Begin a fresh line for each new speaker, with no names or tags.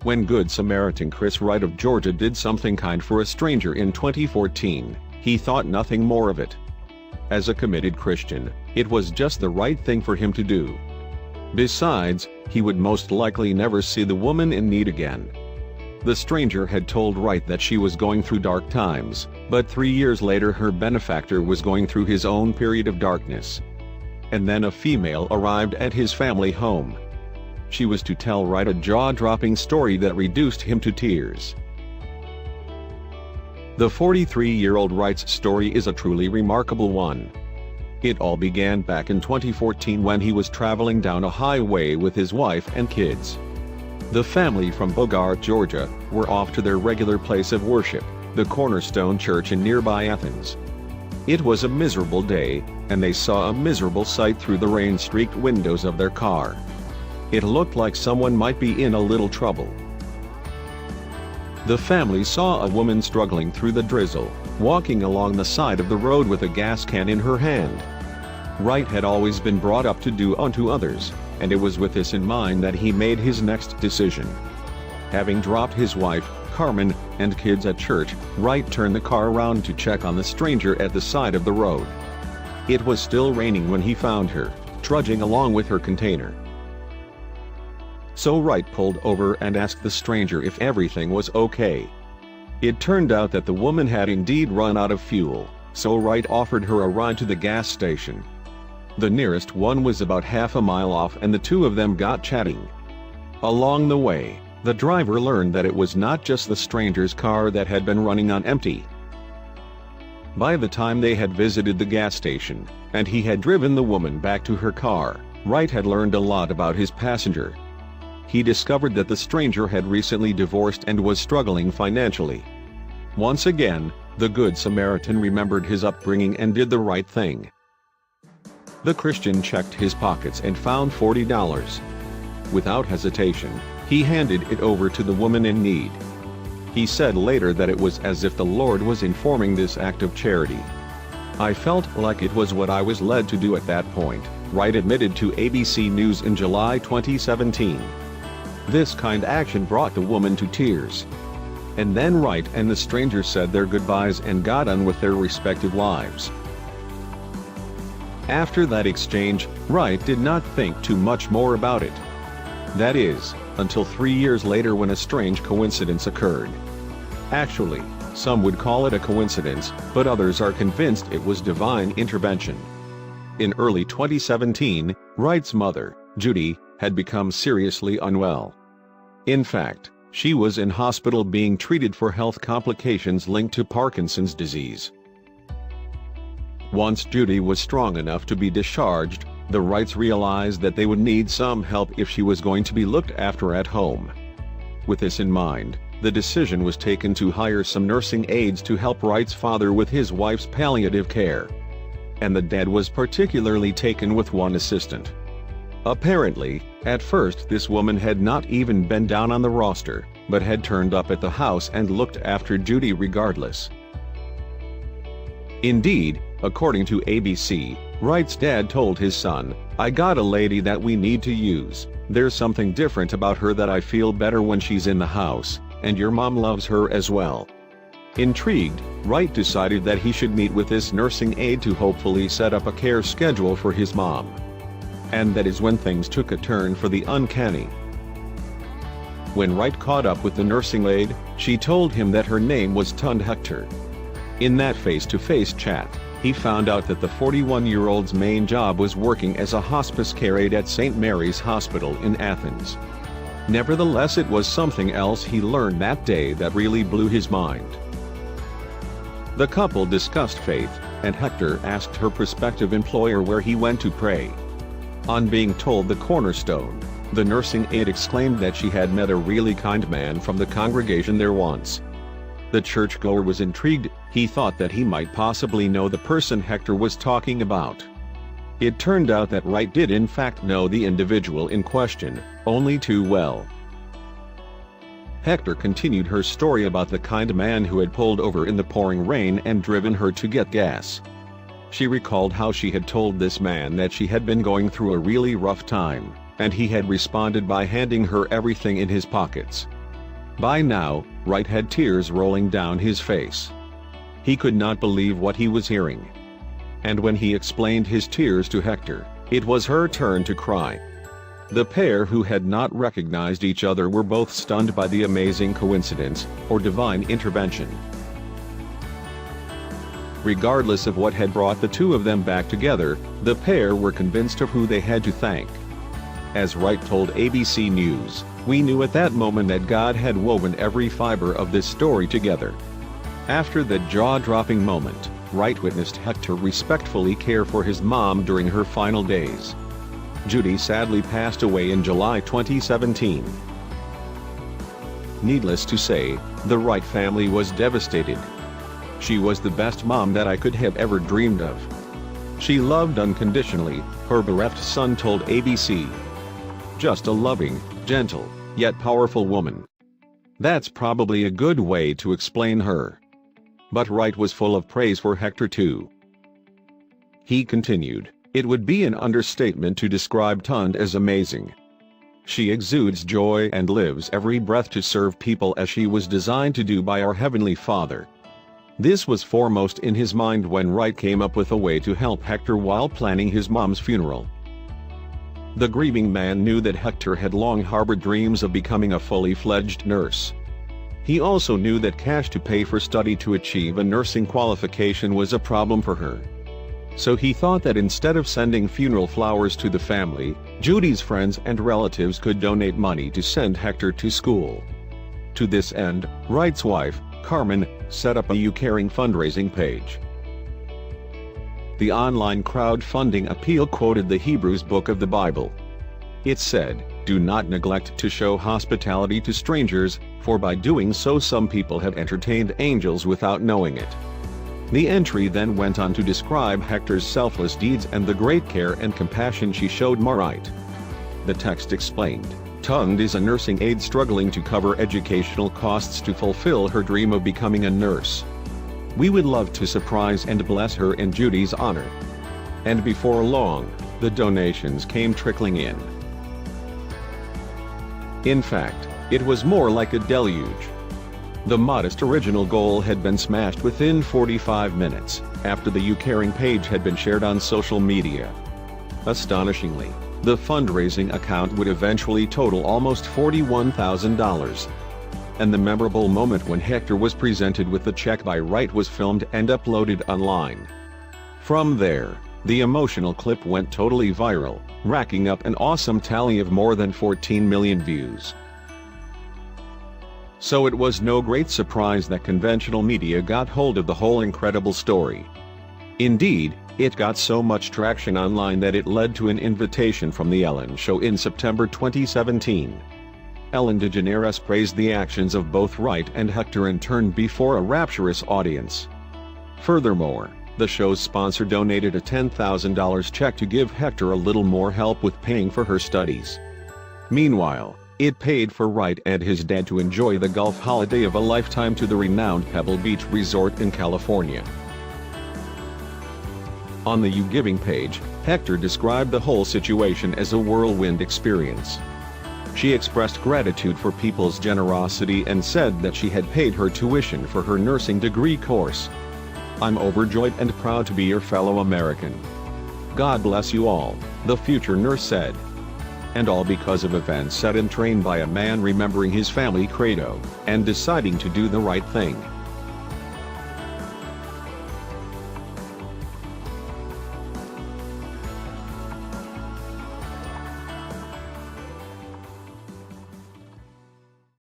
When Good Samaritan Chris Wright of Georgia did something kind for a stranger in 2014, he thought nothing more of it. As a committed Christian, it was just the right thing for him to do. Besides, he would most likely never see the woman in need again. The stranger had told Wright that she was going through dark times, but 3 years later her benefactor was going through his own period of darkness. And then a female arrived at his family home. She was to tell Wright a jaw-dropping story that reduced him to tears. The 43-year-old Wright's story is a truly remarkable one. It all began back in 2014 when he was traveling down a highway with his wife and kids. The family from Bogart, Georgia, were off to their regular place of worship, the Cornerstone Church in nearby Athens. It was a miserable day, and they saw a miserable sight through the rain-streaked windows of their car. It looked like someone might be in a little trouble. The family saw a woman struggling through the drizzle, walking along the side of the road with a gas can in her hand. Wright had always been brought up to do unto others, and it was with this in mind that he made his next decision. Having dropped his wife, Carmen, and kids at church, Wright turned the car around to check on the stranger at the side of the road. It was still raining when he found her, trudging along with her container. So Wright pulled over and asked the stranger if everything was okay. It turned out that the woman had indeed run out of fuel, so Wright offered her a ride to the gas station. The nearest one was about half a mile off, and the two of them got chatting. Along the way, the driver learned that it was not just the stranger's car that had been running on empty. By the time they had visited the gas station, and he had driven the woman back to her car, Wright had learned a lot about his passenger. He discovered that the stranger had recently divorced and was struggling financially. Once again, the Good Samaritan remembered his upbringing and did the right thing. The Christian checked his pockets and found $40. Without hesitation, he handed it over to the woman in need. He said later that it was as if the Lord was informing this act of charity. "I felt like it was what I was led to do at that point," Wright admitted to ABC News in July 2017. This kind action brought the woman to tears. And then Wright and the stranger said their goodbyes and got on with their respective lives. After that exchange, Wright did not think too much more about it. That is, until 3 years later when a strange coincidence occurred. Actually, some would call it a coincidence, but others are convinced it was divine intervention. In early 2017, Wright's mother, Judy, had become seriously unwell. In fact, she was in hospital being treated for health complications linked to Parkinson's disease. Once Judy was strong enough to be discharged, the Wrights realized that they would need some help if she was going to be looked after at home. With this in mind, the decision was taken to hire some nursing aides to help Wright's father with his wife's palliative care. And the dad was particularly taken with one assistant. Apparently, at first this woman had not even been down on the roster, but had turned up at the house and looked after Judy regardless. Indeed, according to ABC, Wright's dad told his son, "I got a lady that we need to use. There's something different about her that I feel better when she's in the house, and your mom loves her as well." Intrigued, Wright decided that he should meet with this nursing aide to hopefully set up a care schedule for his mom. And that is when things took a turn for the uncanny. When Wright caught up with the nursing aide, she told him that her name was Tund Hector. In that face-to-face chat, he found out that the 41-year-old's main job was working as a hospice care aide at St. Mary's Hospital in Athens. Nevertheless, it was something else he learned that day that really blew his mind. The couple discussed faith, and Hector asked her prospective employer where he went to pray. On being told the Cornerstone, the nursing aide exclaimed that she had met a really kind man from the congregation there once. The churchgoer was intrigued. He thought that he might possibly know the person Hector was talking about. It turned out that Wright did in fact know the individual in question, only too well. Hector continued her story about the kind man who had pulled over in the pouring rain and driven her to get gas. She recalled how she had told this man that she had been going through a really rough time, and he had responded by handing her everything in his pockets. By now, Wright had tears rolling down his face. He could not believe what he was hearing. And when he explained his tears to Hector, it was her turn to cry. The pair, who had not recognized each other, were both stunned by the amazing coincidence, or divine intervention. Regardless of what had brought the two of them back together, the pair were convinced of who they had to thank. As Wright told ABC News, "We knew at that moment that God had woven every fiber of this story together." After that jaw-dropping moment, Wright witnessed Hector respectfully care for his mom during her final days. Judy sadly passed away in July 2017. Needless to say, the Wright family was devastated. "She was the best mom that I could have ever dreamed of. She loved unconditionally," her bereft son told ABC. "Just a loving, gentle, yet powerful woman." That's probably a good way to explain her. But Wright was full of praise for Hector too. He continued, "It would be an understatement to describe Tund as amazing. She exudes joy and lives every breath to serve people as she was designed to do by our Heavenly Father." This was foremost in his mind when Wright came up with a way to help Hector while planning his mom's funeral. The grieving man knew that Hector had long harbored dreams of becoming a fully fledged nurse. He also knew that cash to pay for study to achieve a nursing qualification was a problem for her. So he thought that instead of sending funeral flowers to the family, Judy's friends and relatives could donate money to send Hector to school. To this end, Wright's wife, Carmen, set up a YouCaring fundraising page. The online crowdfunding appeal quoted the Hebrews book of the Bible. It said, "Do not neglect to show hospitality to strangers, for by doing so some people have entertained angels without knowing it." The entry then went on to describe Hector's selfless deeds and the great care and compassion she showed Wright. The text explained, "Tund is a nursing aide struggling to cover educational costs to fulfill her dream of becoming a nurse. We would love to surprise and bless her in Judy's honor." And before long, the donations came trickling in. In fact, it was more like a deluge. The modest original goal had been smashed within 45 minutes, after the YouCaring page had been shared on social media. Astonishingly, the fundraising account would eventually total almost $41,000. And the memorable moment when Hector was presented with the check by Wright was filmed and uploaded online. From there, the emotional clip went totally viral, racking up an awesome tally of more than 14 million views. So it was no great surprise that conventional media got hold of the whole incredible story. Indeed, it got so much traction online that it led to an invitation from The Ellen Show in September 2017. Ellen DeGeneres praised the actions of both Wright and Hector in turn before a rapturous audience. Furthermore, the show's sponsor donated a $10,000 check to give Hector a little more help with paying for her studies. Meanwhile, it paid for Wright and his dad to enjoy the Gulf holiday of a lifetime to the renowned Pebble Beach resort in California. On the YouGiving page, Hector described the whole situation as a whirlwind experience. She expressed gratitude for people's generosity and said that she had paid her tuition for her nursing degree course. "I'm overjoyed and proud to be your fellow American. God bless you all," the future nurse said. And all because of events set in train by a man remembering his family credo and deciding to do the right thing.